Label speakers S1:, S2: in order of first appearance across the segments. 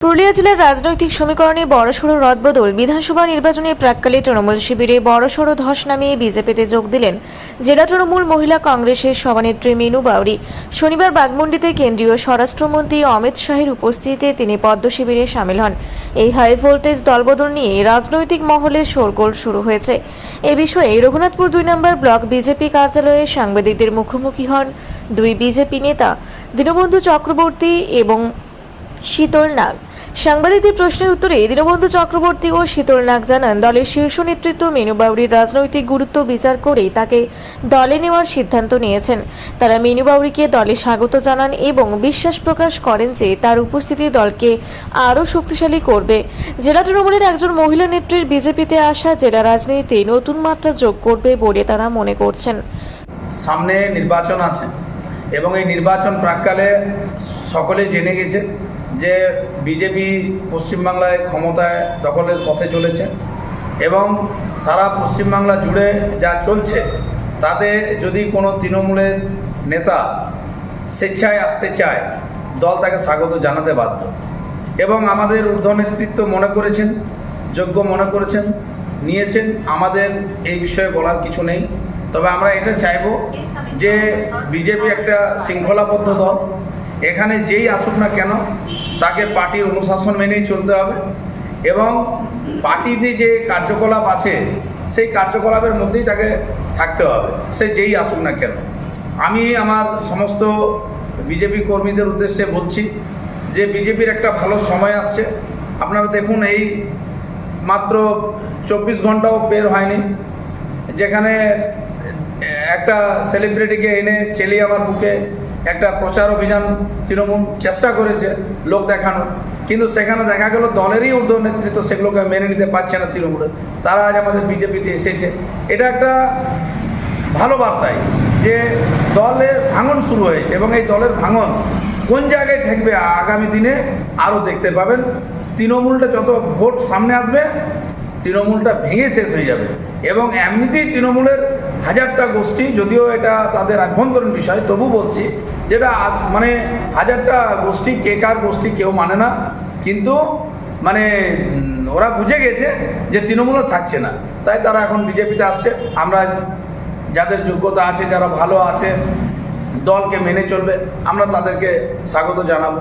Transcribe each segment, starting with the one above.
S1: পুরুলিয়া জেলার রাজনৈতিক সমীকরণে বড়সড় রদবদল। বিধানসভা নির্বাচনের প্রাক্কালে তৃণমূল শিবিরে বড়সড় ধস নামিয়ে বিজেপিতে যোগ দিলেন জেলা তৃণমূল মহিলা কংগ্রেসের সভানেত্রী মিনু বাউরি। শনিবার বাগমুন্ডিতে কেন্দ্রীয় স্বরাষ্ট্রমন্ত্রী অমিত শাহের উপস্থিতিতে তিনি পদ্ম শিবিরে সামিল হন। এই হাই ভোল্টেজ দলবদল নিয়ে রাজনৈতিক মহলে শোরগোল শুরু হয়েছে। এ বিষয়ে রঘুনাথপুর 2 নম্বর ব্লক বিজেপি কার্যালয়ে সাংবাদিকদের মুখোমুখি হন দুই বিজেপি নেতা দীনবন্ধু চক্রবর্তী এবং শীতল নাগ। সাংবাদিকদের প্রশ্নের উত্তরে দীনবন্ধু চক্রবর্তী ও শীতল নাগ জানান, দলের শীর্ষ নেতৃত্ব মিনু বাউরির রাজনৈতিক গুরুত্ব বিচার করে তাকে দলে নেওয়ার সিদ্ধান্ত নিয়েছেন। তারা মিনু বাউরিকে দলে স্বাগত জানান এবং বিশ্বাস প্রকাশ করেন যে তার উপস্থিতি দলকে আরও শক্তিশালী করবে। জেলা তৃণমূলের একজন মহিলা নেত্রীর বিজেপিতে আসা জেলা রাজনীতিতে নতুন মাত্রা যোগ করবে বলে তারা মনে করছেন।
S2: সামনে নির্বাচন আছে এবং এই নির্বাচন প্রাক্কালে সকলে জেনে গেছে যে বিজেপি পশ্চিমবাংলায় ক্ষমতায় দখলের পথে চলেছে এবং সারা পশ্চিমবাংলা জুড়ে যা চলছে তাতে যদি কোনো তৃণমূলের নেতা স্বেচ্ছায় আসতে চায়, দল তাকে স্বাগত জানাতে বাধ্য। এবং আমাদের ঊর্ধ্ব নেতৃত্ব মনে করেছেন, যোগ্য মনে করেছেন, নিয়েছেন। আমাদের এই বিষয়ে বলার কিছু নেই। তবে আমরা এটা চাইব যে বিজেপি একটা শৃঙ্খলাবদ্ধ দল। এখানে যেই আসুক না কেন তাকে পার্টির অনুশাসন মেনেই চলতে হবে এবং পার্টিতে যে কার্যকলাপ আছে সেই কার্যকলাপের মধ্যেই তাকে থাকতে হবে, সে যেই আসুক না কেন। আমি আমার সমস্ত বিজেপি কর্মীদের উদ্দেশ্যে বলছি যে বিজেপির একটা ভালো সময় আসছে। আপনারা দেখুন, এই মাত্র 24 ঘন্টাও বের হয়নি যেখানে একটা সেলিব্রিটিকে এনে চেলিয়ে আমার বুকে একটা প্রচার অভিযান তৃণমূল চেষ্টা করেছে লোক দেখানো, কিন্তু সেখানে দেখা গেল দলেরই ঊর্ধ্ব নেতৃত্ব সেগুলোকে মেনে নিতে পারছে না তৃণমূলের। তারা আজ আমাদের বিজেপিতে এসেছে। এটা একটা ভালো বার্তাই যে দলের ভাঙন শুরু হয়েছে এবং এই দলের ভাঙন কোন জায়গায় ঠেকবে আগামী দিনে আরও দেখতে পাবেন। তৃণমূলটা যত ভোট সামনে আসবে তৃণমূলটা ভেঙে শেষ হয়ে যাবে এবং এমনিতেই তৃণমূলের হাজারটা গোষ্ঠী, যদিও এটা তাদের আভ্যন্তরীণ বিষয়, তবু বলছি যেটা মানে হাজারটা গোষ্ঠী, কে কার গোষ্ঠী কেউ মানে না, কিন্তু মানে ওরা বুঝে গেছে যে তৃণমূলও থাকছে না, তাই তারা এখন বিজেপিতে আসছে। আমরা যাদের যোগ্যতা আছে, যারা ভালো আছে, দলকে মেনে চলবে, আমরা তাদেরকে স্বাগত জানাবো।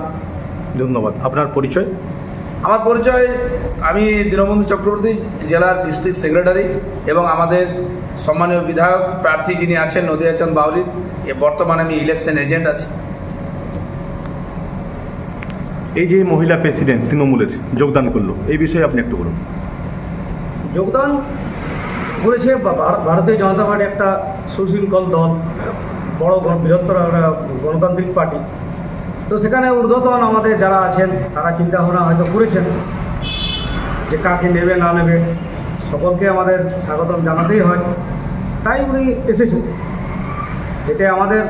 S3: ধন্যবাদ। আপনার পরিচয়?
S2: আমার পরিচয়, আমি দীনবন্ধু চক্রবর্তী, জেলার ডিস্ট্রিক্ট সেক্রেটারি এবং আমাদের সম্মানীয় বিধায়ক প্রার্থী যিনি আছেন নদিয়াচন্দ বাউরি, বর্তমানে আমি ইলেকশন এজেন্ট আছি।
S3: এই যে মহিলা প্রেসিডেন্ট তৃণমূলের যোগদান করলো, এই বিষয়ে আপনি একটু বলুন।
S4: যোগদান করেছে ভারতীয় জনতা পার্টি, একটা সুশৃঙ্খল দল, বড় বৃহত্তর একটা গণতান্ত্রিক পার্টি। তো সেখানে ঊর্ধ্বতন আমাদের যারা আছেন তারা চিন্তাভাবনা হয়তো করেছেন যে কাকে নেবে না নেবে, সকলকে আমাদের স্বাগতম জানাতেই হয়, তাই উনি এসেছেন। এতে আমাদের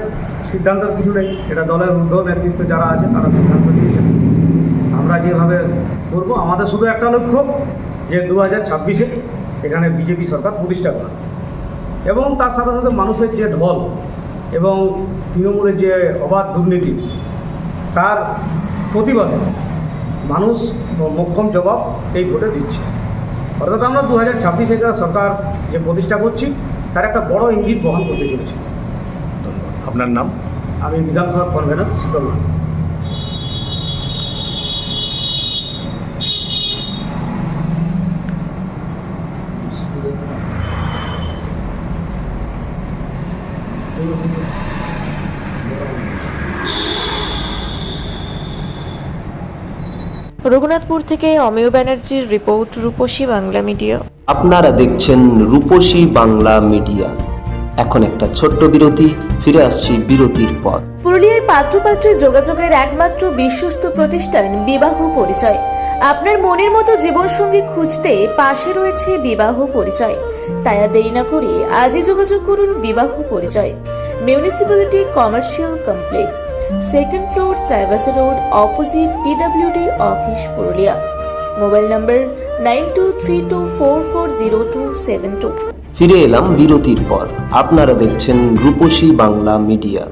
S4: সিদ্ধান্তের কিছু নেই, এটা দলের ঊর্ধ্ব নেতৃত্ব যারা আছে তারা সিদ্ধান্ত নিয়েছেন। আমরা যেভাবে করবো, আমাদের শুধু একটা লক্ষ্য যে 2026-এ এখানে বিজেপি সরকার প্রতিষ্ঠা করা এবং তার সাথে সাথে মানুষের যে ঢল এবং তৃণমূলের যে অবাধ দুর্নীতি তার প্রতিবাদে মানুষ মোক্ষম জবাব এই ভোটে দিচ্ছে। অর্থাৎ আমরা 2026 এখানে সরকার যে প্রতিষ্ঠা করছি তার একটা বড় ইঙ্গিত বহন করতে চলেছি।
S3: আপনার নাম?
S4: আমি বিধানসভা কনভেনর শীতল নাগ।
S1: রঘুনাথপুর থেকে অমিয় ব্যানার্জির রিপোর্ট, রূপসী বাংলা মিডিয়া।
S5: আপনারা দেখছেন রূপসী বাংলা মিডিয়া। এখন একটা ছোট্ট বিরতি, ফিরে আসছি বিরতির পর।
S1: পুরুলিয়ায় পাত্রপাত্রী যোগাযোগের একমাত্র বিশ্বস্ত প্রতিষ্ঠান বিবাহ পরিচয়। আপনার মনের মতো জীবনসঙ্গী খুঁজতে পাশে রয়েছে বিবাহ পরিচয়। তাই আর দেরি না করে আজই যোগাযোগ করুন বিবাহ পরিচয়। Municipality commercial complex, 2nd floor, Chaibasa road, opposite PWD office, Purulia. Mobile নম্বর 9232440272।
S5: ফিরে এলাম বিরতির পর। আপনারা দেখছেন রূপসী বাংলা মিডিয়া।